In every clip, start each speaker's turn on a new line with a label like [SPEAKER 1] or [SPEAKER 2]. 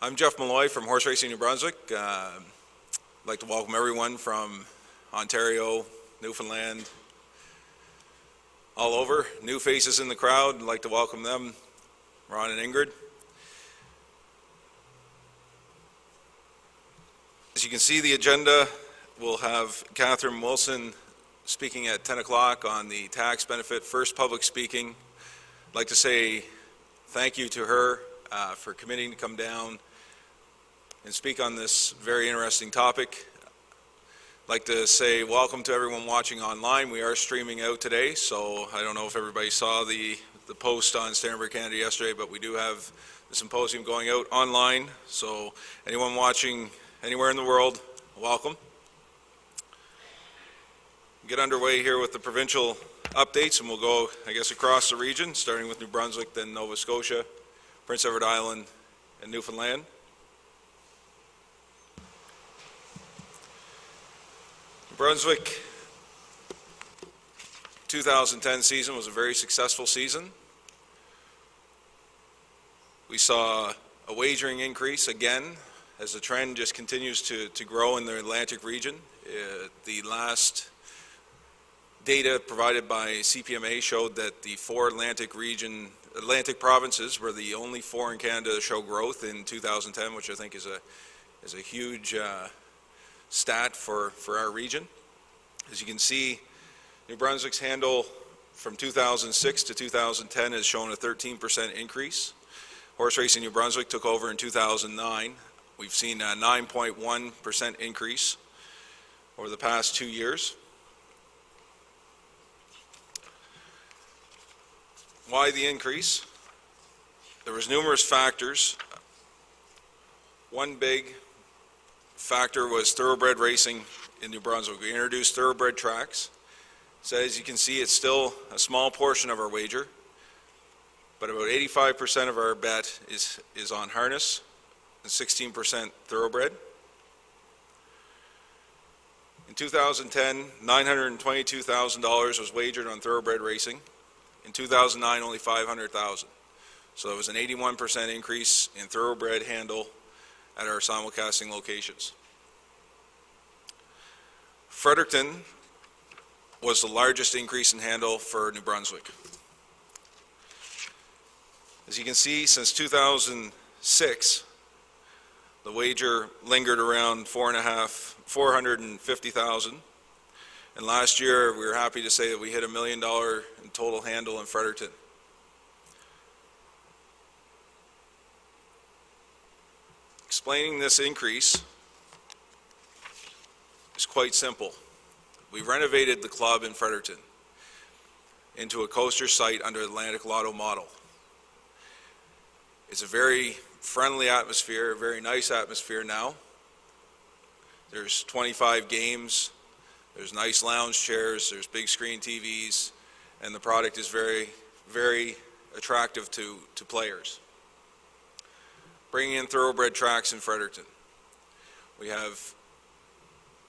[SPEAKER 1] I'm Jeff Malloy from Horse Racing New Brunswick. I'd like to welcome everyone from Ontario, Newfoundland, all over. New faces in the crowd, I'd like to welcome them, Ron and Ingrid. As you can see the agenda, we'll have Catherine Wilson speaking at 10 o'clock on the tax benefit, first public speaking. I'd like to say thank you to her for committing to come down and speak on this very interesting topic. I'd like to say welcome to everyone watching online. We are streaming out today, so I don't know if everybody saw the post on Stanford Canada yesterday, but we do have the symposium going out online, so anyone watching anywhere in the world, welcome. Get underway here with the provincial updates, and we'll go, I guess, across the region, starting with New Brunswick, then Nova Scotia, Prince Edward Island, and Newfoundland. New Brunswick 2010 season was a very successful season. We saw a wagering increase again as the trend just continues to grow in the Atlantic region. The last data provided by CPMA showed that the four Atlantic provinces were the only four in Canada to show growth in 2010, which I think is a huge stat for our region. As you can see, New Brunswick's handle from 2006 to 2010 has shown a 13% increase. Horse Racing New Brunswick took over in 2009. We've seen a 9.1% increase over the past 2 years. Why the increase? There was numerous factors. One big factor was thoroughbred racing in New Brunswick. We introduced thoroughbred tracks. So as you can see, it's still a small portion of our wager, but about 85% of our bet is on harness and 16% thoroughbred. In 2010, $922,000 was wagered on thoroughbred racing. In 2009, only $500,000. So it was an 81% increase in thoroughbred handle at our simulcasting locations. Fredericton was the largest increase in handle for New Brunswick. As you can see, since 2006, the wager lingered around $450,000. And last year, we were happy to say that we hit $1 million in total handle in Fredericton. Explaining this increase is quite simple. We renovated the club in Fredericton into a coaster site under the Atlantic Lotto model. It's a very friendly atmosphere, a very nice atmosphere now. There's 25 games. There's nice lounge chairs, there's big screen TVs, and the product is very, very attractive to players. Bringing in thoroughbred tracks in Fredericton. We have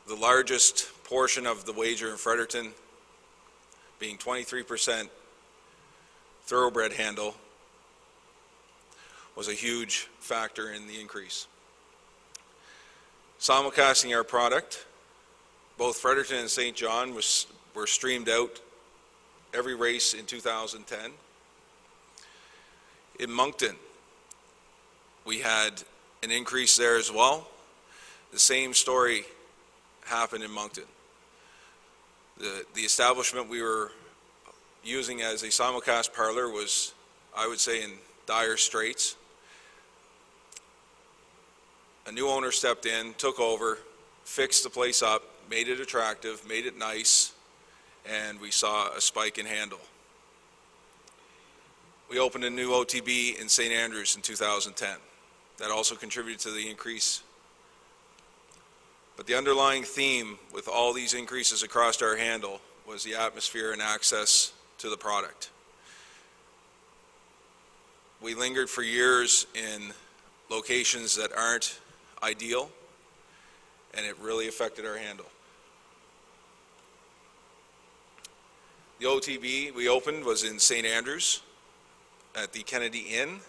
[SPEAKER 1] the largest portion of the wager in Fredericton being 23% thoroughbred handle was a huge factor in the increase. Simulcasting our product, both Fredericton and St. John were streamed out every race in 2010. In Moncton, we had an increase there as well. The same story happened in Moncton. The establishment we were using as a simulcast parlor was, I would say, in dire straits. A new owner stepped in, took over, fixed the place up, made it attractive, made it nice, and we saw a spike in handle. We opened a new OTB in St. Andrews in 2010. That also contributed to the increase. But the underlying theme with all these increases across our handle was the atmosphere and access to the product. We lingered for years in locations that aren't ideal, and it really affected our handle. The OTB we opened was in St. Andrews at the Kennedy Inn.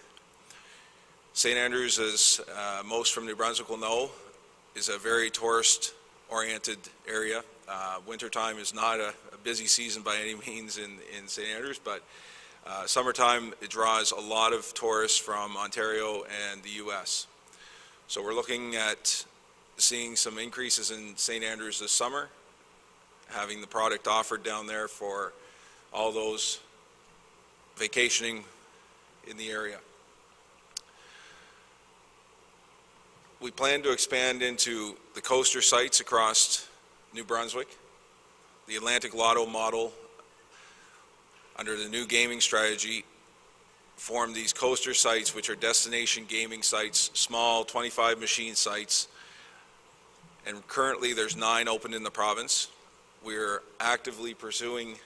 [SPEAKER 1] St. Andrews, as most from New Brunswick will know, is a very tourist-oriented area. Wintertime is not a busy season by any means in St. Andrews, but summertime, it draws a lot of tourists from Ontario and the U.S. So we're looking at seeing some increases in St. Andrews this summer, having the product offered down there for all those vacationing in the area. We plan to expand into the coaster sites across New Brunswick. The Atlantic Lotto model, under the new gaming strategy, formed these coaster sites, which are destination gaming sites, small 25 machine sites, and currently there's 9 open in the province. We're actively pursuing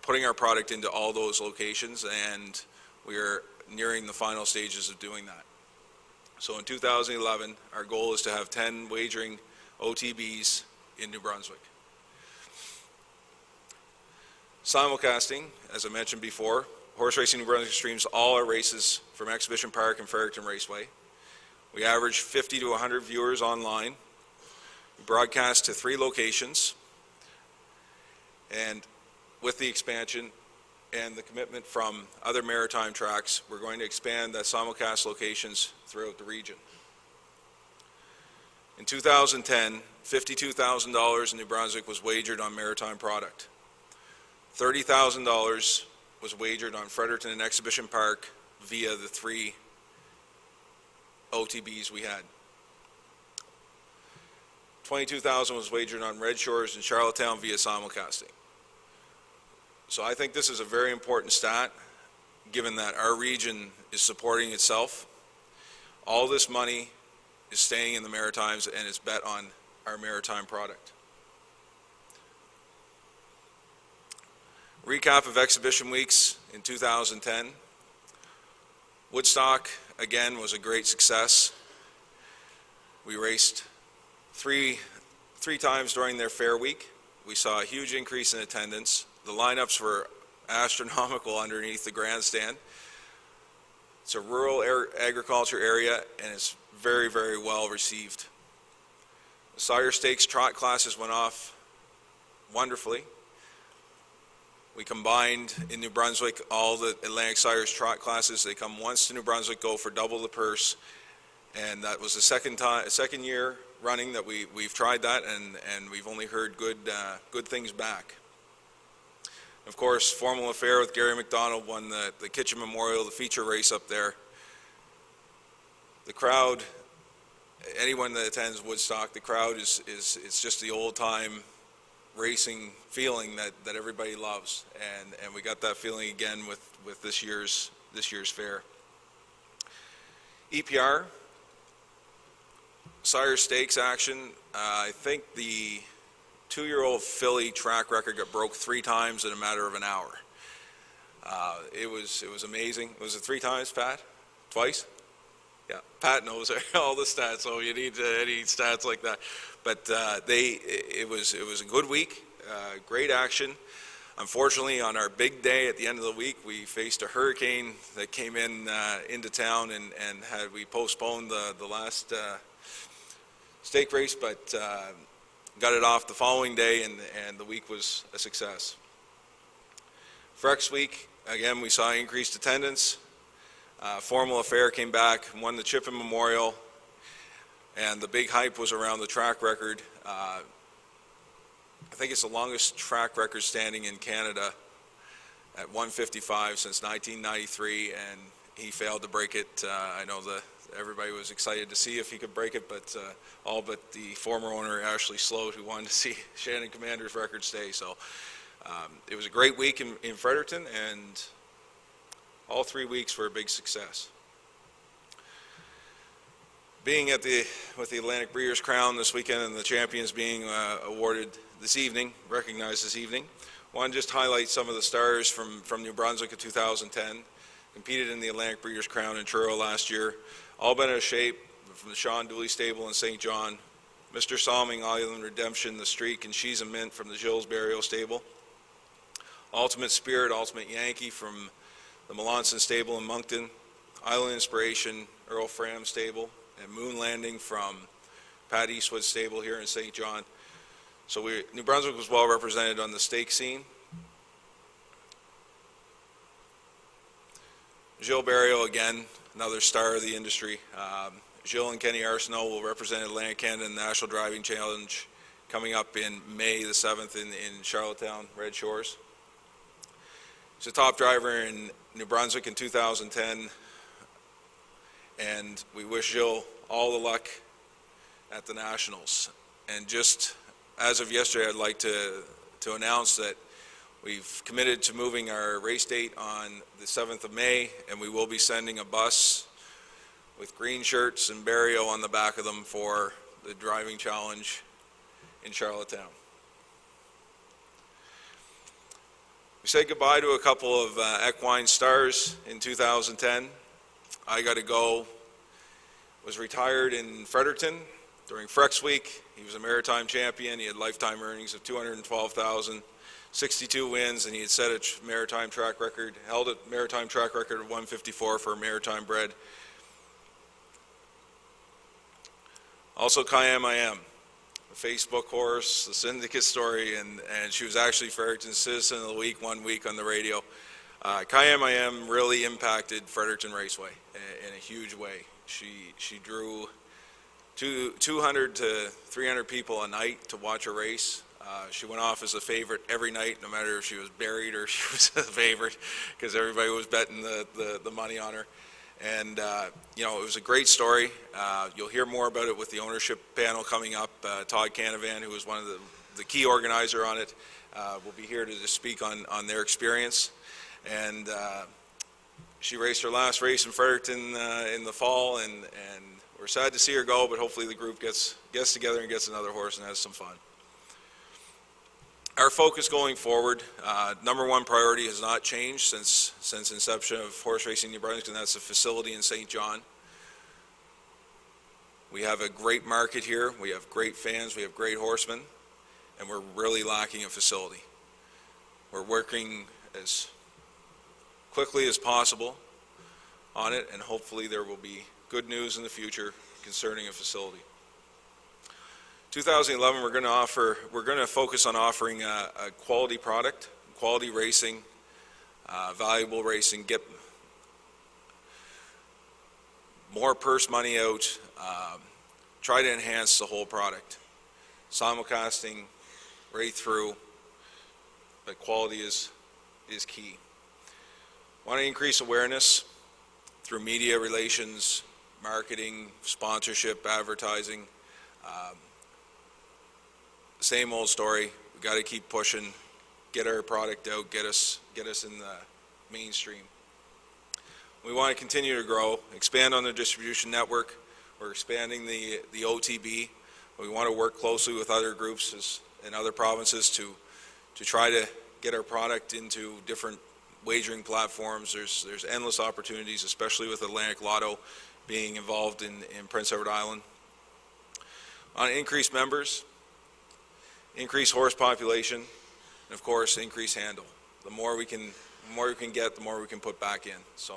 [SPEAKER 1] putting our product into all those locations, and we're nearing the final stages of doing that. So in 2011, our goal is to have 10 wagering OTBs in New Brunswick. Simulcasting, as I mentioned before, Horse Racing New Brunswick streams all our races from Exhibition Park and Fredericton Raceway. We average 50 to 100 viewers online. We broadcast to 3 locations, and with the expansion and the commitment from other maritime tracks, we're going to expand that simulcast locations throughout the region. In 2010, $52,000 in New Brunswick was wagered on maritime product. $30,000 was wagered on Fredericton and Exhibition Park via the 3 OTBs we had. $22,000 was wagered on Red Shores and Charlottetown via simulcasting. So I think this is a very important stat, given that our region is supporting itself. All this money is staying in the Maritimes and is bet on our maritime product. Recap of exhibition weeks in 2010. Woodstock, again, was a great success. We raced three times during their fair week. We saw a huge increase in attendance. The lineups were astronomical underneath the grandstand. It's a rural agriculture area, and it's very, very well received. The Sire Stakes trot classes went off wonderfully. We combined in New Brunswick all the Atlantic Sires trot classes. They come once to New Brunswick, go for double the purse, and that was the second year running that we've tried that, and we've only heard good things back. Of course, Formal Affair with Gary McDonald won the Kitchen Memorial, the feature race up there. The crowd, anyone that attends Woodstock, the crowd it's just the old time racing feeling that everybody loves, and we got that feeling again with this year's fair. EPR, Sire Stakes action. I think the 2-year-old filly track record got broke 3 times in a matter of an hour. It was amazing. Was it 3 times, Pat? Twice? Yeah, Pat knows all the stats, so you need any stats like that. But it was a good week, great action. Unfortunately, on our big day at the end of the week, we faced a hurricane that came into town, and we postponed the last stake race, but got it off the following day, and the week was a success. Frex week, again, we saw increased attendance. Formal Affair came back, won the Chippen Memorial, and the big hype was around the track record. I think it's the longest track record standing in Canada at 155 since 1993, and he failed to break it. I know everybody was excited to see if he could break it, but all but the former owner, Ashley Sloat, who wanted to see Shannon Commander's record stay. So it was a great week in Fredericton, and all 3 weeks were a big success. Being with the Atlantic Breeders' Crown this weekend and the champions being awarded this evening, recognized this evening, I want to just highlight some of the stars from New Brunswick in 2010. Competed in the Atlantic Breeders' Crown in Truro last year. All been out of shape from the Sean Dooley Stable in St. John. Mr. Salming, Island Redemption, The Streak, and She's a Mint from the Gilles Burial Stable. Ultimate Spirit, Ultimate Yankee from the Melanson Stable in Moncton. Island Inspiration, Earl Fram Stable, and Moon Landing from Pat Eastwood's stable here in St. John. So New Brunswick was well represented on the stake scene. Gilles Barrio, again, another star of the industry. Gilles and Kenny Arsenault will represent Atlantic Canada in the National Driving Challenge coming up in May the 7th in Charlottetown, Red Shores. He's a top driver in New Brunswick in 2010, and we wish Gilles all the luck at the Nationals. And just as of yesterday, I'd like to announce that we've committed to moving our race date on the 7th of May, and we will be sending a bus with green shirts and Barrio on the back of them for the driving challenge in Charlottetown. We said goodbye to a couple of equine stars in 2010. I Got to Go was retired in Fredericton during Frex Week. He was a maritime champion. He had lifetime earnings of $212,000, 62 wins, and he had set a maritime track record, held a maritime track record of 154 for a maritime bred. Also, Cayenne I Am, the Facebook horse, the syndicate story, and she was actually Fredericton's Citizen of the Week one week on the radio. Cayenne I Am really impacted Fredericton Raceway in a huge way. She drew 200 to 300 people a night to watch a race. She went off as a favorite every night, no matter if she was buried or she was a favorite, because everybody was betting the money on her. And you know, it was a great story. You'll hear more about it with the ownership panel coming up. Todd Canavan, who was one of the key organizer on it, will be here to just speak on their experience. And she raced her last race in Fredericton in the fall, and we're sad to see her go, but hopefully the group gets together and gets another horse and has some fun. Our focus going forward, number one priority has not changed since inception of horse racing New Brunswick, and that's the facility in St. John. We have a great market here. We have great fans. We have great horsemen, and we're really lacking a facility. We're working as quickly as possible on it, and hopefully there will be good news in the future concerning a facility. 2011, we're going to focus on offering a quality product, quality racing, valuable racing, get more purse money out, try to enhance the whole product. Simulcasting right through, but quality is key. Want to increase awareness through media relations, marketing, sponsorship, advertising. Same old story. We got to keep pushing, get our product out, get us in the mainstream. We want to continue to grow, expand on the distribution network. We're expanding the OTB. We want to work closely with other groups in other provinces to try to get our product into different wagering platforms. There's endless opportunities, especially with Atlantic Lotto being involved in Prince Edward Island. On increased members, increase horse population, and of course increase handle. The more we can get, the more we can put back in. So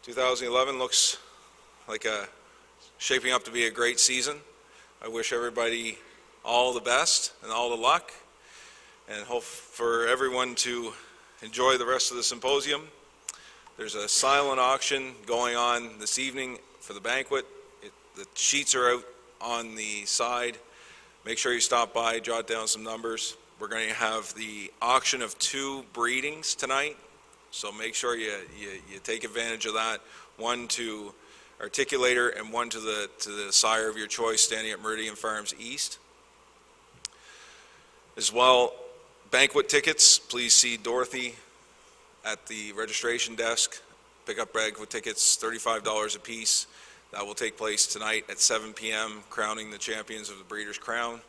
[SPEAKER 1] 2011 looks like shaping up to be a great season. I wish everybody all the best and all the luck, and hope for everyone to enjoy the rest of the symposium. There's a silent auction going on this evening for the banquet. The sheets are out on the side. Make sure you stop by, jot down some numbers. We're going to have the auction of 2 breedings tonight, so make sure you take advantage of that. One to Articulator and one to the sire of your choice, standing at Meridian Farms East. As well, banquet tickets, please see Dorothy at the registration desk. Pick up banquet tickets, $35 a piece. That will take place tonight at 7 p.m., crowning the champions of the Breeders' Crown.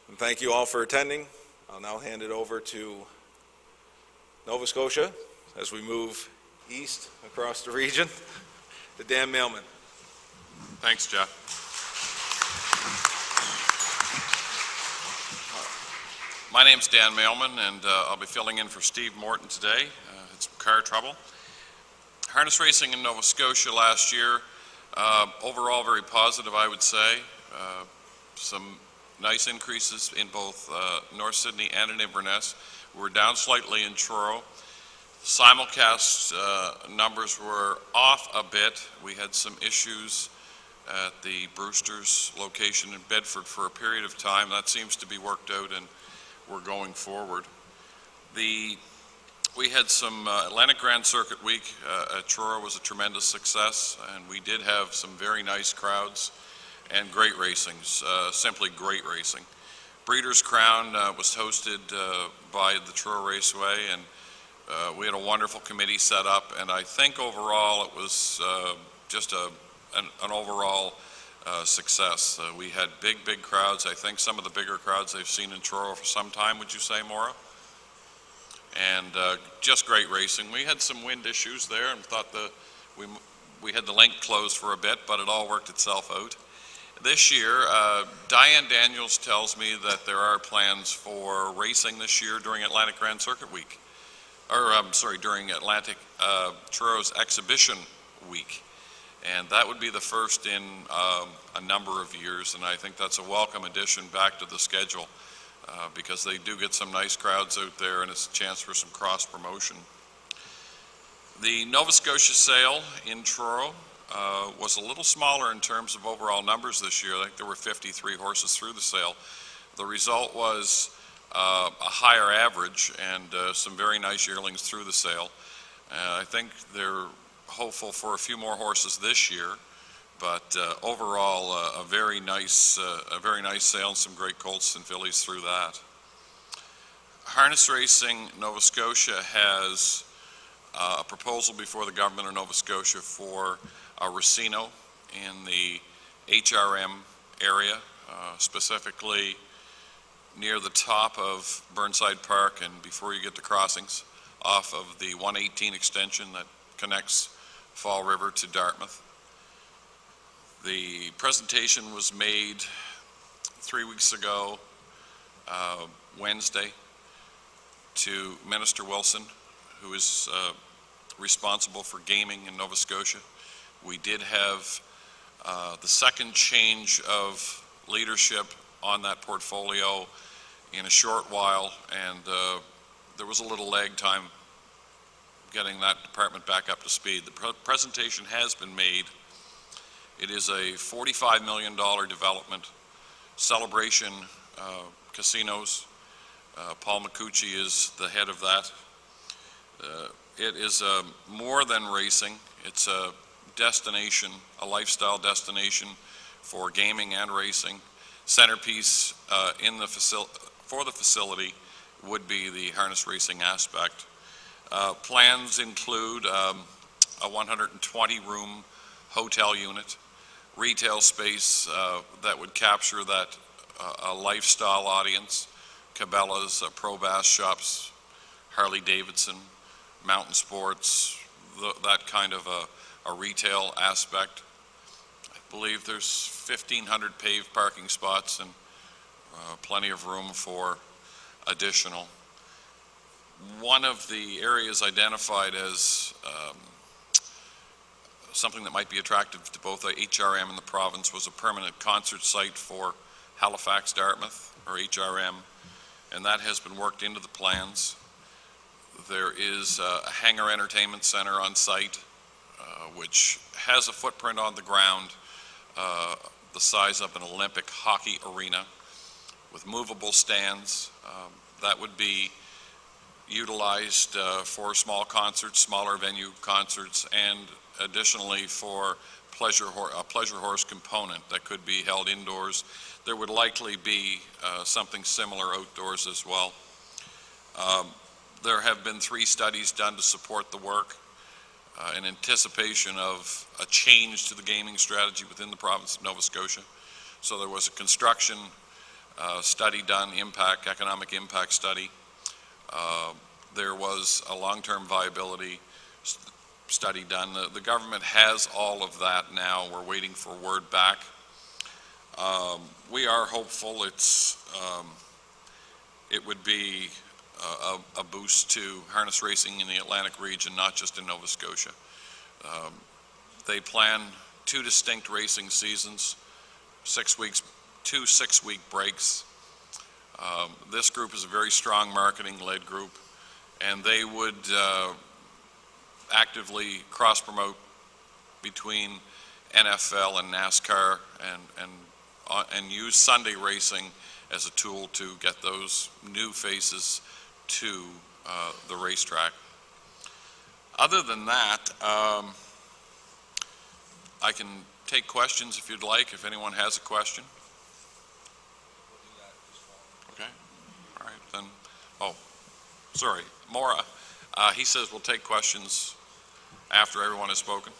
[SPEAKER 1] And thank you all for attending. I'll now hand it over to Nova Scotia as we move east across the region to Dan Mailman.
[SPEAKER 2] Thanks, Jeff. My name's Dan Mailman, and I'll be filling in for Steve Morton today. Had some car trouble. Harness racing in Nova Scotia last year, overall very positive, I would say. Some nice increases in both North Sydney and in Inverness. We're down slightly in Truro. Simulcast numbers were off a bit. We had some issues at the Brewster's location in Bedford for a period of time. That seems to be worked out, and we're going forward. We had some Atlantic Grand Circuit Week at Truro was a tremendous success, and we did have some very nice crowds and great racing, simply great racing. Breeders' Crown was hosted by the Truro Raceway, and we had a wonderful committee set up, and I think overall it was just an overall success. We had big crowds. I think some of the bigger crowds they've seen in Truro for some time, would you say, Maura? And just great racing. We had some wind issues there and thought we had the link closed for a bit, but it all worked itself out. This year, Diane Daniels tells me that there are plans for racing this year during Atlantic Grand Circuit Week, or during Atlantic Truro's Exhibition Week. And that would be the first in a number of years, and I think that's a welcome addition back to the schedule because they do get some nice crowds out there, and it's a chance for some cross-promotion. The Nova Scotia sale in Truro was a little smaller in terms of overall numbers this year. I think there were 53 horses through the sale. The result was a higher average and some very nice yearlings through the sale. I think they're hopeful for a few more horses this year, but overall a very nice sale and some great colts and fillies through that. Harness Racing Nova Scotia has a proposal before the government of Nova Scotia for a racino in the HRM area, specifically near the top of Burnside Park and before you get to crossings off of the 118 extension that connects Fall River to Dartmouth. The presentation was made 3 weeks ago, Wednesday, to Minister Wilson, who is responsible for gaming in Nova Scotia. We did have the second change of leadership on that portfolio in a short while, and there was a little lag time getting that department back up to speed. The presentation has been made. It is a $45 million development. Celebration Casinos. Paul McCucci is the head of that. It is more than racing. It's a destination, a lifestyle destination for gaming and racing. Centerpiece for the facility would be the harness racing aspect. Plans include a 120-room hotel unit, retail space that would capture that a lifestyle audience, Cabela's, Pro Bass shops, Harley Davidson, mountain sports, that kind of a retail aspect. I believe there's 1,500 paved parking spots and plenty of room for additional. One of the areas identified as something that might be attractive to both the HRM and the province was a permanent concert site for Halifax Dartmouth, or HRM, and that has been worked into the plans. There is a hangar entertainment center on site, which has a footprint on the ground the size of an Olympic hockey arena with movable stands. That would be utilized for small concerts, smaller venue concerts, and additionally for a pleasure horse component that could be held indoors. There would likely be something similar outdoors as well. There have been 3 studies done to support the work in anticipation of a change to the gaming strategy within the province of Nova Scotia. So there was a construction study done, economic impact study. There was a long-term viability study done. The government has all of that now. We're waiting for word back. We are hopeful. it would be a boost to harness racing in the Atlantic region, not just in Nova Scotia. They plan 2 distinct racing seasons, 6 weeks, 2 6-week breaks. This group is a very strong marketing-led group, and they would actively cross-promote between NFL and NASCAR and use Sunday racing as a tool to get those new faces to the racetrack. Other than that, I can take questions if you'd like, if anyone has a question. Okay, all right, then, oh, sorry, Maura, he says we'll take questions after everyone has spoken.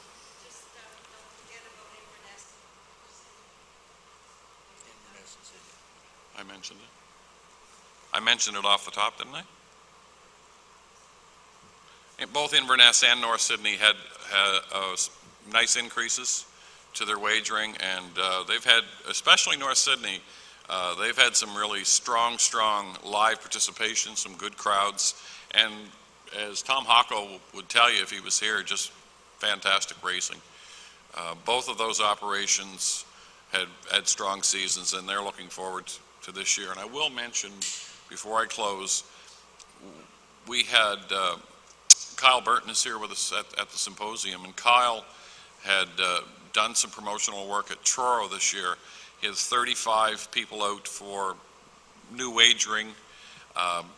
[SPEAKER 2] I mentioned it. I mentioned it off the top, didn't I? Both Inverness and North Sydney had nice increases to their wagering, and they've had, especially North Sydney, they've had some really strong live participation, some good crowds, and as Tom Hocko would tell you if he was here, just fantastic racing. Both of those operations had strong seasons, and they're looking forward to this year. And I will mention, before I close, we had Kyle Burton is here with us at the Symposium, and Kyle had done some promotional work at Truro this year. He has 35 people out for new wagering,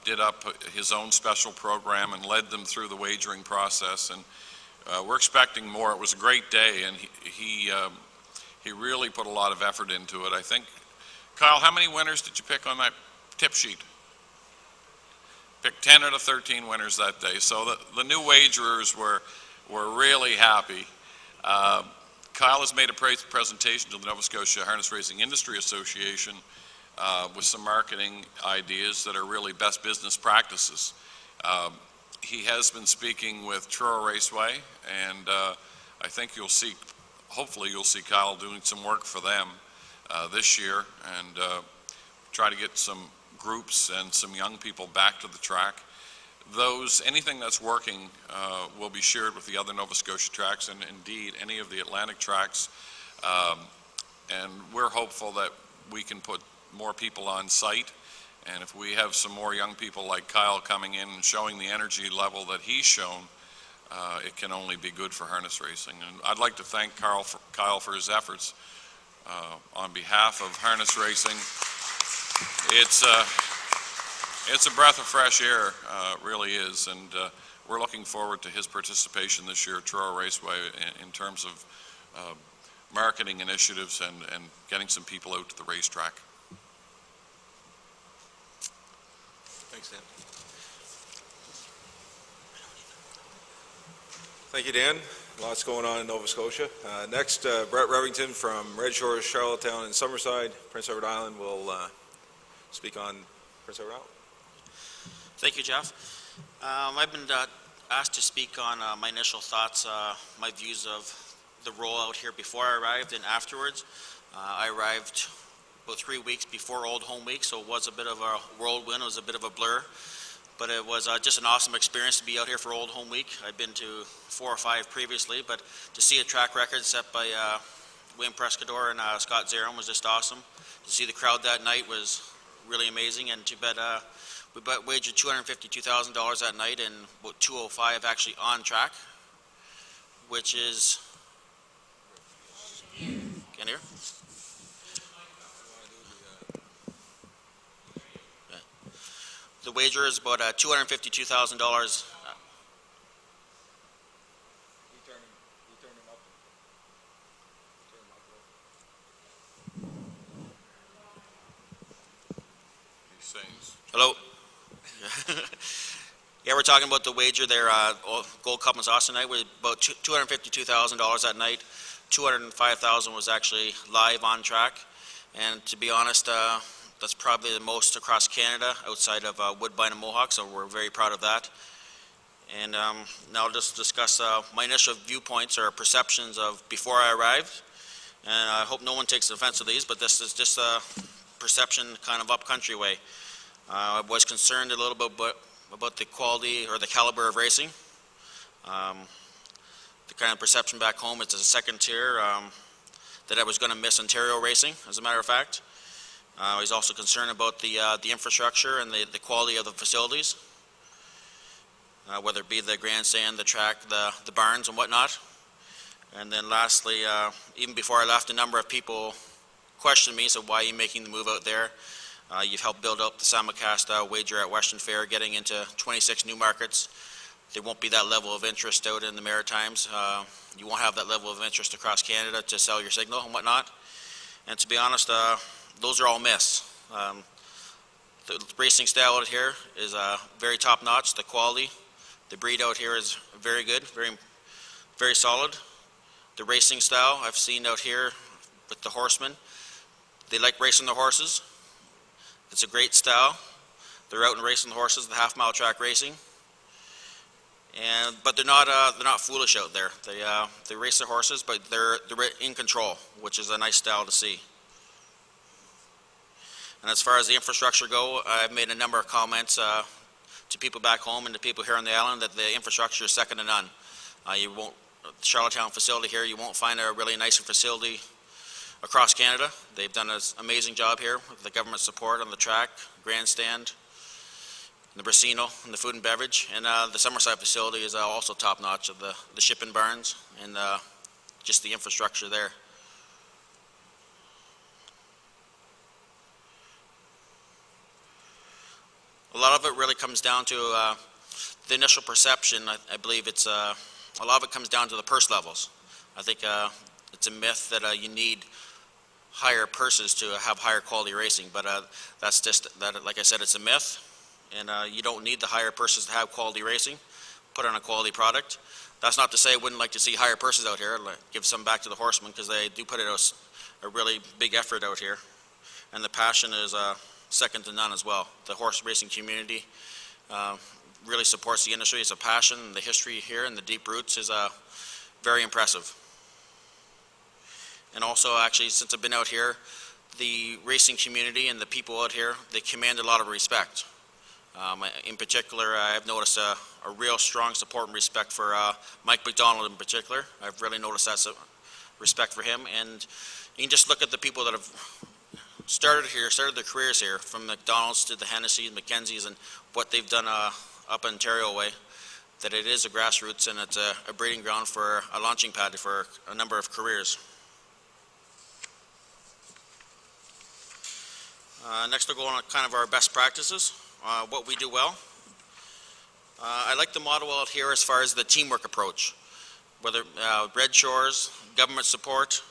[SPEAKER 2] did up his own special program and led them through the wagering process, and we're expecting more. It was a great day, and he really put a lot of effort into it. I think, Kyle, how many winners did you pick on that tip sheet? Picked 10 out of 13 winners that day. So the new wagerers were really happy. Kyle has made a presentation to the Nova Scotia Harness Racing Industry Association with some marketing ideas that are really best business practices. He has been speaking with Truro Raceway, and I think hopefully you'll see Kyle doing some work for them this year, and try to get some groups and some young people back to the track. Anything that's working will be shared with the other Nova Scotia tracks, and indeed any of the Atlantic tracks, and we're hopeful that we can put more people on site, and if we have some more young people like Kyle coming in and showing the energy level that he's shown, it can only be good for harness racing. And I'd like to thank Kyle for his efforts on behalf of harness racing. It's a breath of fresh air, it really is, and we're looking forward to his participation this year at Truro Raceway in terms of marketing initiatives and getting some people out to the racetrack.
[SPEAKER 1] Thanks, Dan. Thank you, Dan. Lots going on in Nova Scotia. Next, Brett Revington from Red Shores, Charlottetown, and Summerside, Prince Edward Island, will speak on Prince Edward Island.
[SPEAKER 3] Thank you, Jeff. I've been asked to speak on my initial thoughts, my views of the rollout here before I arrived and afterwards. I arrived about 3 weeks before Old Home Week, so it was a bit of a whirlwind, it was a bit of a blur, but it was just an awesome experience to be out here for Old Home Week. I've been to 4 or 5 previously, but to see a track record set by Wayne Prescador and Scott Zarum was just awesome. To see the crowd that night was really amazing, and to bet we wagered $252,000 that night and about 205 actually on track, which is, can you hear? The wager is about $252,000. Hello. Yeah, we're talking about the wager there. Gold Cup was awesome night. We about $252,000 that night. $205,000 was actually live on track, and to be honest, that's probably the most across Canada outside of Woodbine and Mohawk. So we're very proud of that. And now I'll just discuss my initial viewpoints or perceptions of before I arrived. And I hope no one takes offense to these, but this is just a perception kind of upcountry way. I was concerned a little bit about the quality or the caliber of racing. The kind of perception back home, it's a second tier, that I was going to miss Ontario racing, as a matter of fact. I was also concerned about the infrastructure and the quality of the facilities, whether it be the grandstand, the track, the barns and whatnot. And then lastly, even before I left, a number of people questioned me, so why are you making the move out there? You've helped build up the simulcast wager at Western Fair, getting into 26 new markets. There won't be that level of interest out in the Maritimes. You won't have that level of interest across Canada to sell your signal and whatnot. And to be honest, those are all myths. The racing style out here is very top-notch. The quality, the breed out here is very good, very solid. The racing style I've seen out here with the horsemen, they like racing the horses. It's a great style. They're out and racing the horses, the half-mile track racing. But they're not foolish out there. They race their horses, but they're in control, which is a nice style to see. And as far as the infrastructure go, I've made a number of comments to people back home and to people here on the island that the infrastructure is second to none. You won't, the Charlottetown facility here, you won't find a really nicer facility across Canada. They've done an amazing job here with the government support on the track, grandstand, the Brasino, and the food and beverage. And the Summerside facility is also top-notch of the shipping barns and just the infrastructure there. A lot of it really comes down to the initial perception. I believe it's a lot of it comes down to the purse levels. I think it's a myth that you need higher purses to have higher quality racing, but that's just that. Like I said, it's a myth, and you don't need the higher purses to have quality racing. Put on a quality product. That's not to say I wouldn't like to see higher purses out here. Give some back to the horsemen because they do put in a really big effort out here, and the passion is second to none as well. The horse racing community really supports the industry. It's a passion, and the history here and the deep roots is very impressive. And also, actually, since I've been out here, the racing community and the people out here, they command a lot of respect. In particular, I've noticed a real strong support and respect for Mike McDonald in particular. I've really noticed that respect for him. And you can just look at the people that have started their careers here, from McDonald's to the Hennessy and Mackenzie's, and what they've done up Ontario way, that it is a grassroots and it's a breeding ground for a launching pad for a number of careers. Next, we'll go on kind of our best practices, what we do well. I like the model out here as far as the teamwork approach, whether Red Shores, government support,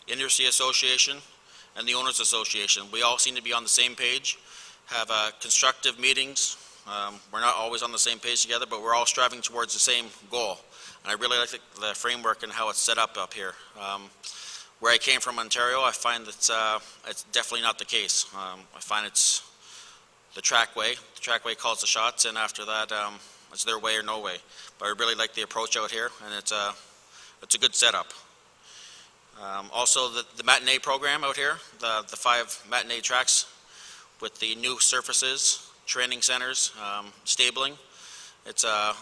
[SPEAKER 3] industry association, and the owners association. We all seem to be on the same page, have constructive meetings. We're not always on the same page together, but we're all striving towards the same goal. And I really like the framework and how it's set up here. Where I came from, Ontario, I find that it's definitely not the case. I find it's the track way. The track way calls the shots, and after that, it's their way or no way. But I really like the approach out here, and it's a good setup. Also, the matinee program out here, the 5 matinee tracks with the new surfaces, training centers, stabling. It's a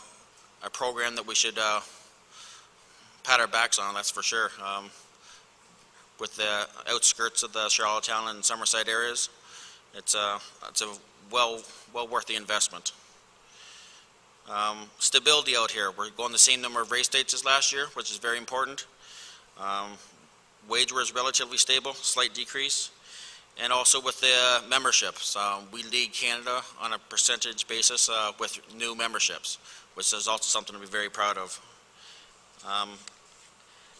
[SPEAKER 3] program that we should pat our backs on, that's for sure. With the outskirts of the Charlottetown and Summerside areas, it's a well worth the investment. Stability out here, we're going the same number of race dates as last year, which is very important. Wager is relatively stable, slight decrease. And also with the memberships, we lead Canada on a percentage basis with new memberships, which is also something to be very proud of.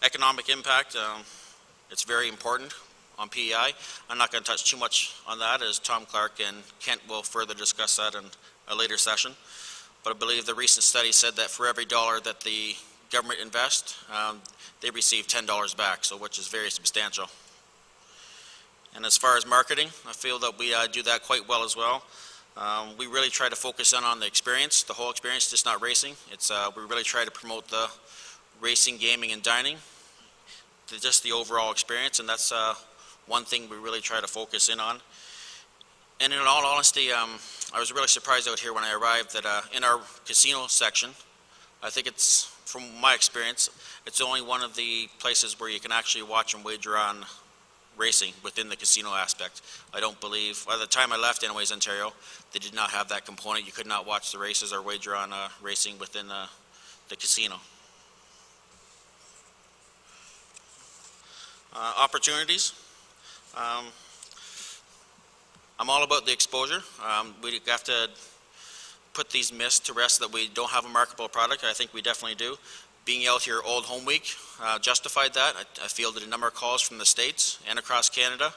[SPEAKER 3] Economic impact, it's very important on PEI. I'm not going to touch too much on that, as Tom Clark and Kent will further discuss that in a later session. But I believe the recent study said that for every dollar that the government invests, they receive $10 back, so which is very substantial. And as far as marketing, I feel that we do that quite well as well. We really try to focus in on the experience, the whole experience, just not racing. It's we really try to promote the racing, gaming, and dining, just the overall experience, and that's one thing we really try to focus in on. And in all honesty, I was really surprised out here when I arrived that in our casino section, I think it's, from my experience, it's only one of the places where you can actually watch and wager on racing within the casino aspect. I don't believe, by the time I left anyways, Ontario, they did not have that component. You could not watch the races or wager on racing within the casino. Opportunities. I'm all about the exposure. We have to put these myths to rest that we don't have a marketable product. I think we definitely do. Being out here Old Home Week justified that. I fielded a number of calls from the States and across Canada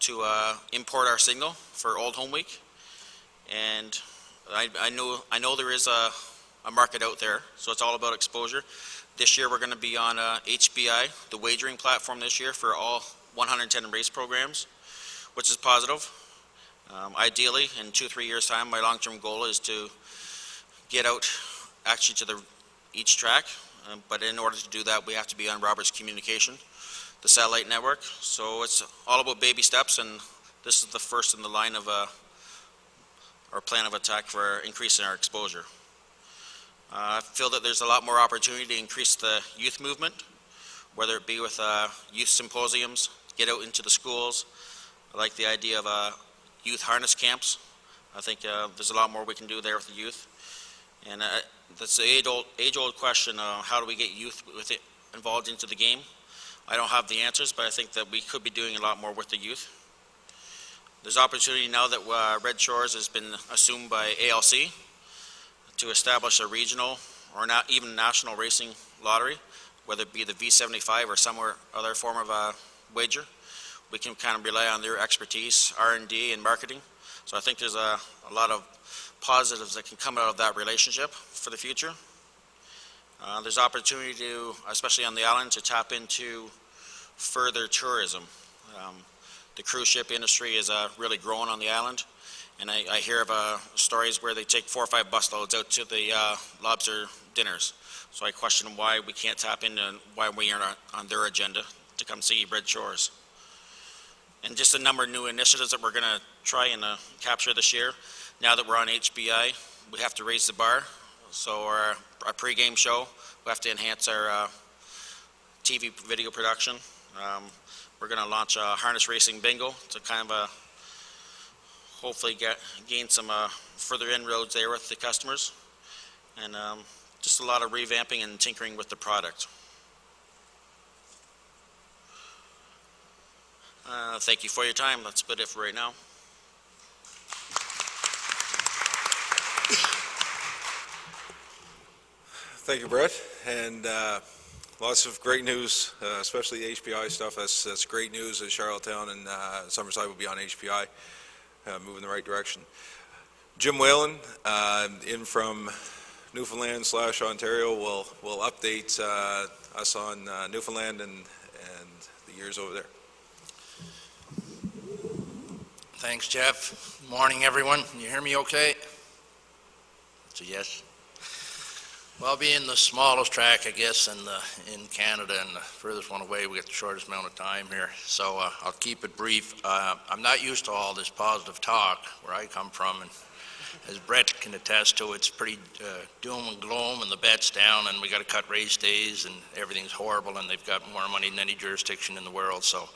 [SPEAKER 3] to import our signal for Old Home Week. And I know there is a market out there, so it's all about exposure. This year we're going to be on HBI, the wagering platform this year for all 110 race programs, which is positive. Ideally, in 2-3 years' time, my long-term goal is to get out actually to each track, but in order to do that, we have to be on Roberts Communication, the satellite network. So it's all about baby steps, and this is the first in the line of our plan of attack for increasing our exposure. I feel that there's a lot more opportunity to increase the youth movement, whether it be with youth symposiums, get out into the schools. I like the idea of youth harness camps. I think there's a lot more we can do there with the youth. And that's the age-old question, how do we get youth involved into the game? I don't have the answers, but I think that we could be doing a lot more with the youth. There's opportunity now that Red Shores has been assumed by ALC to establish a regional or not even national racing lottery, whether it be the V75 or some other form of wager. We can kind of rely on their expertise, R&D, and marketing. So I think there's a lot of positives that can come out of that relationship for the future. There's opportunity to, especially on the island, to tap into further tourism. The cruise ship industry is really growing on the island, and I hear of stories where they take 4 or 5 busloads out to the lobster dinners. So I question why we can't tap into, why we aren't on their agenda to come see Red Shores. And just a number of new initiatives that we're going to try and capture this year. Now that we're on HBI, we have to raise the bar. So our pregame show, we have to enhance our TV video production. We're going to launch a harness racing bingo to kind of hopefully gain some further inroads there with the customers. And just a lot of revamping and tinkering with the product. Thank you for your time. That's about it for right now.
[SPEAKER 1] Thank you, Brett. And lots of great news, especially the HPI stuff. That's great news as Charlottetown and Summerside will be on HPI, moving in the right direction. Jim Whalen, in from Newfoundland/Ontario, will update us on Newfoundland and the years over there.
[SPEAKER 4] Thanks, Jeff. Morning, everyone. Can you hear me okay? That's a yes. Well, being the smallest track, I guess, in Canada and the furthest one away, we get the shortest amount of time here. So I'll keep it brief. I'm not used to all this positive talk where I come from, and as Brett can attest to, it's pretty doom and gloom, and the bet's down, and we got to cut race days, and everything's horrible, and they've got more money than any jurisdiction in the world. So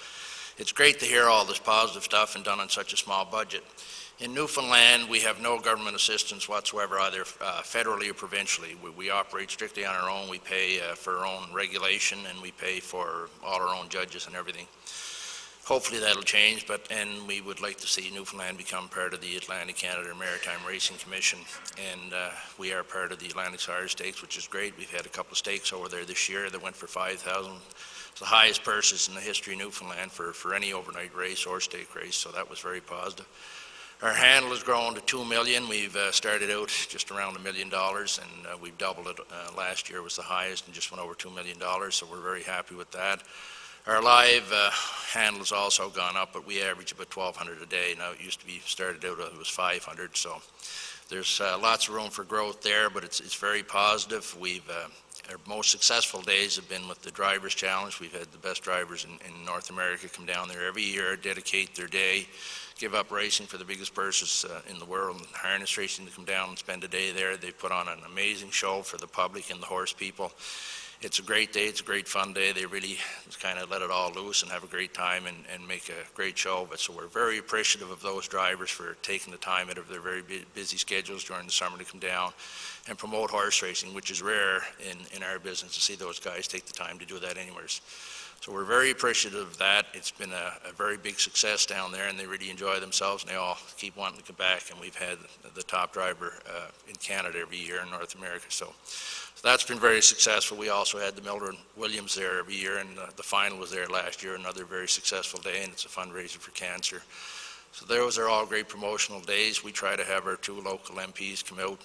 [SPEAKER 4] it's great to hear all this positive stuff and done on such a small budget. In Newfoundland, we have no government assistance whatsoever, either federally or provincially. We operate strictly on our own. We pay for our own regulation, and we pay for all our own judges and everything. Hopefully that'll change, and we would like to see Newfoundland become part of the Atlantic Canada Maritime Racing Commission, and we are part of the Atlantic Sire Stakes, which is great. We've had a couple of stakes over there this year that went for $5,000. It's the highest purses in the history of Newfoundland for any overnight race or stake race, so that was very positive. Our handle has grown to $2 million. We've started out just around $1 million, and we've doubled it. Last year was the highest and just went over $2 million, so we're very happy with that. Our live handle has also gone up, but we average about 1,200 a day. Now it used to be started out it was 500, so there's lots of room for growth there, but it's very positive. We've our most successful days have been with the Drivers Challenge. We've had the best drivers in North America come down there every year, dedicate their day, give up racing for the biggest purses in the world, and harness racing, to come down and spend a day there. They put on an amazing show for the public and the horse people. It's a great day. It's a great fun day. They really just kind of let it all loose and have a great time and make a great show of it. So we're very appreciative of those drivers for taking the time out of their very busy schedules during the summer to come down and promote horse racing, which is rare in our business to see those guys take the time to do that anywhere. So we're very appreciative of that. It's been a very big success down there, and they really enjoy themselves, and they all keep wanting to come back. And we've had the top driver in Canada every year in North America. So that's been very successful. We also had the Mildred Williams there every year, and the final was there last year, another very successful day, and it's a fundraiser for cancer. So those are all great promotional days. We try to have our 2 local MPs come out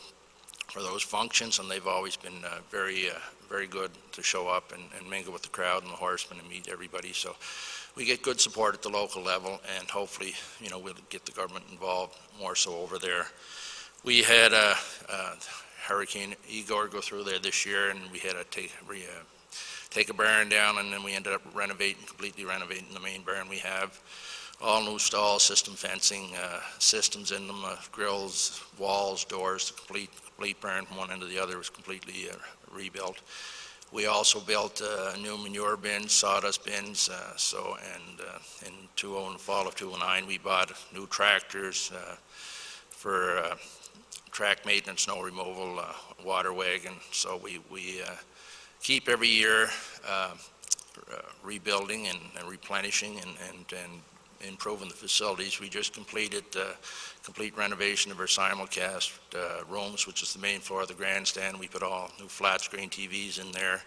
[SPEAKER 4] for those functions, and they've always been very good to show up and mingle with the crowd and the horsemen and meet everybody. So we get good support at the local level, and hopefully, we'll get the government involved more so over there. We had Hurricane Igor go through there this year, and we had to take a barn down, and then we ended up completely renovating the main barn we have. All new stalls, system fencing, systems in them, grills, walls, doors. The complete barn from one end to the other was completely rebuilt. We also built new manure bins, sawdust bins. In the fall of 2009, we bought new tractors for track maintenance, snow removal, water wagon. So we keep every year rebuilding and replenishing and improving the facilities. We just completed complete renovation of our simulcast rooms, which is the main floor of the grandstand. We put all new flat screen TVs in there,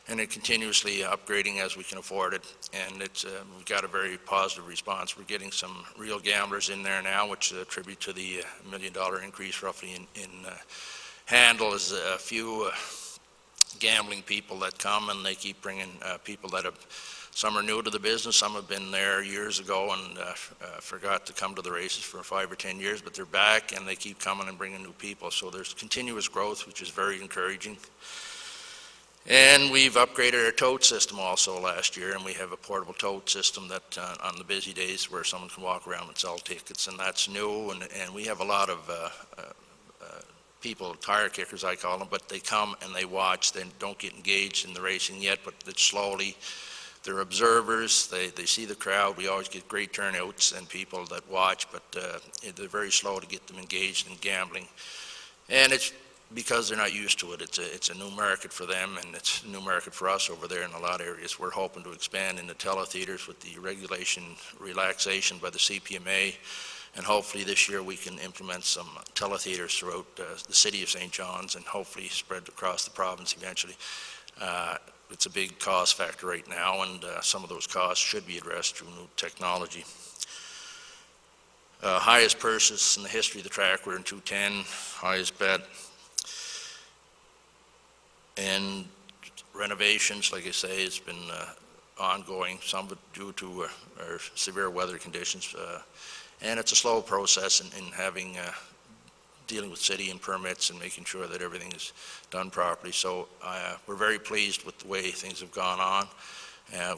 [SPEAKER 4] and it continuously upgrading as we can afford it. And we've got a very positive response. We're getting some real gamblers in there now, which is a tribute to the $1 million increase roughly in handle. Is a few gambling people that come, and they keep bringing people that have, some are new to the business, some have been there years ago and forgot to come to the races for 5 or 10 years, but they're back and they keep coming and bringing new people. So there's continuous growth, which is very encouraging. And we've upgraded our tote system also last year, and we have a portable tote system that on the busy days where someone can walk around and sell tickets, and that's new. And we have a lot of people, tire kickers I call them, but they come and they watch. They don't get engaged in the racing yet, but it's slowly. They're observers. They see the crowd. We always get great turnouts and people that watch, but they're very slow to get them engaged in gambling. And it's because they're not used to it. It's a new market for them, and it's a new market for us over there in a lot of areas. We're hoping to expand into teletheaters with the regulation relaxation by the CPMA, and hopefully this year we can implement some teletheaters throughout the city of St. John's and hopefully spread across the province eventually. It's a big cost factor right now, and some of those costs should be addressed through new technology. Highest purchase in the history of the track, we're in 210, highest bet. And renovations, like I say, it's been ongoing, some of it due to our severe weather conditions. And it's a slow process in having dealing with city and permits and making sure that everything is done properly. So we're very pleased with the way things have gone on.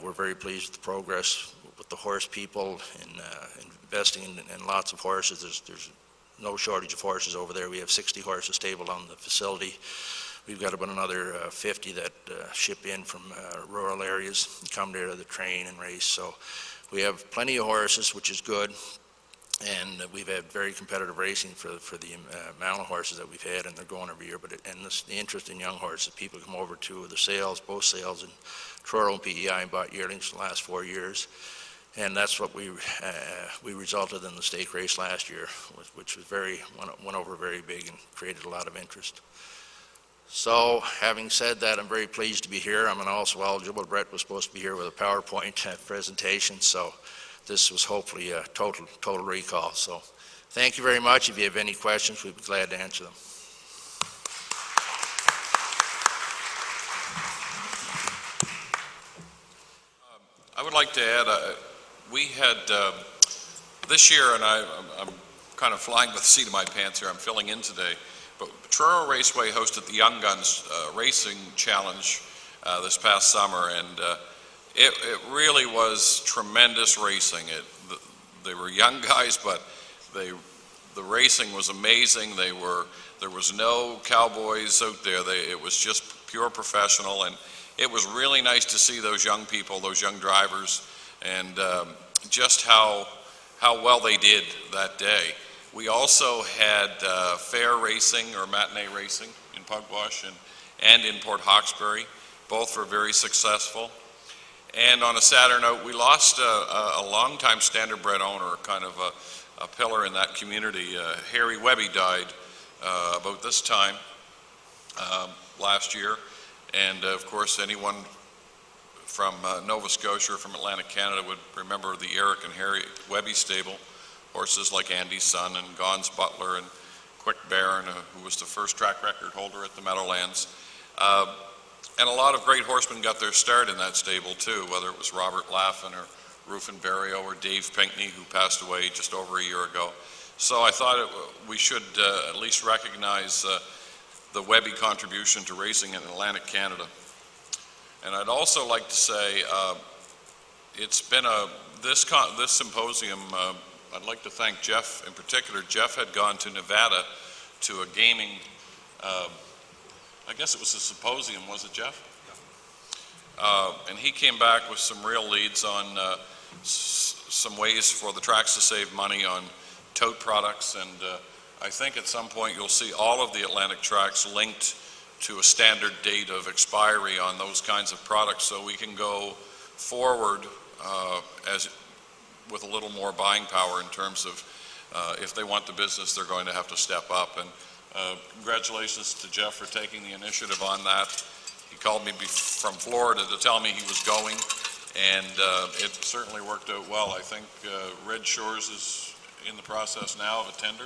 [SPEAKER 4] We're very pleased with the progress with the horse people and investing in lots of horses. There's no shortage of horses over there. We have 60 horses stabled on the facility. We've got about another 50 that ship in from rural areas and come there to the train and race. So we have plenty of horses, which is good. And we've had very competitive racing for the amount of horses that we've had, and they're going every year. But the interest in young horses, people come over to the sales, both sales in Truro and PEI, and bought yearlings for the last 4 years. And that's what we resulted in the stake race last year, which was went over very big and created a lot of interest. So, having said that, I'm very pleased to be here. I'm also eligible. Brett was supposed to be here with a PowerPoint presentation, so this was hopefully a total recall. So, thank you very much. If you have any questions, we'd be glad to answer them.
[SPEAKER 2] I would like to add, we had this year, and I'm kind of flying by the seat of my pants here, I'm filling in today. But Truro Raceway hosted the Young Guns Racing Challenge this past summer, and it really was tremendous racing. They were young guys, but the racing was amazing. There was no cowboys out there. It was just pure professional, and it was really nice to see those young people, those young drivers, and just how well they did that day. We also had fair racing or matinee racing in Pugwash and in Port Hawkesbury. Both were very successful. And on a sadder note, we lost a longtime standardbred owner, kind of a pillar in that community. Harry Webby died about this time last year. And of course, anyone from Nova Scotia or from Atlantic Canada would remember the Eric and Harry Webby stable. Horses like Andy's Son and Gons Butler and Quick Baron, who was the first track record holder at the Meadowlands. And a lot of great horsemen got their start in that stable too, whether it was Robert Laffin or Rufin Berrio or Dave Pinkney, who passed away just over a year ago. So I thought we should at least recognize the Webby contribution to racing in Atlantic Canada. And I'd also like to say it's been this symposium. I'd like to thank Jeff in particular. Jeff had gone to Nevada to a gaming, I guess it was a symposium, was it, Jeff? And he came back with some real leads on some ways for the tracks to save money on tote products, and I think at some point you'll see all of the Atlantic tracks linked to a standard date of expiry on those kinds of products, so we can go forward with a little more buying power in terms of if they want the business, they're going to have to step up. And congratulations to Jeff for taking the initiative on that. He called me from Florida to tell me he was going, and it certainly worked out well. I think Red Shores is in the process now of a tender.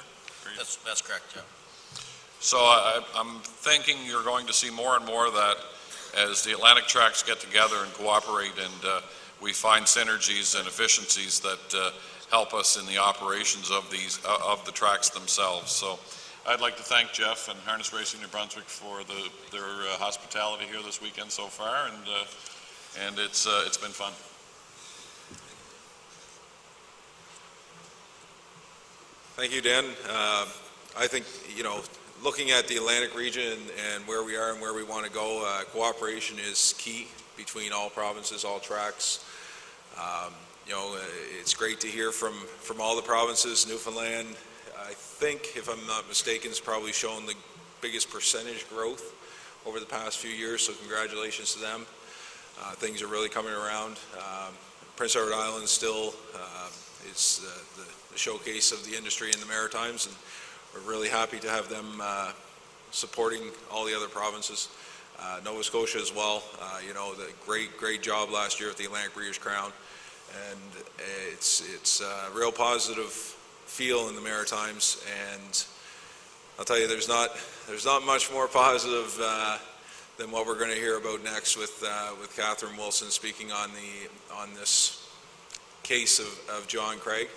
[SPEAKER 4] That's correct, Jeff.
[SPEAKER 2] So I'm thinking you're going to see more and more of that as the Atlantic tracks get together and cooperate, and we find synergies and efficiencies that help us in the operations of the tracks themselves. So I'd like to thank Jeff and Harness Racing New Brunswick for their hospitality here this weekend so far, and it's been fun.
[SPEAKER 1] Thank you, Dan. I think, looking at the Atlantic region and where we are and where we want to go, cooperation is key between all provinces, all tracks. It's great to hear from all the provinces. Newfoundland, I think, if I'm not mistaken, has probably shown the biggest percentage growth over the past few years, so congratulations to them. Things are really coming around. Prince Edward Island still is the showcase of the industry in the Maritimes, and we're really happy to have them supporting all the other provinces. Nova Scotia as well, the great job last year at the Atlantic Breeders' Crown, and it's a real positive feel in the Maritimes, and I'll tell you, there's not much more positive than what we're going to hear about next with Catherine Wilson speaking on this case of John Craig.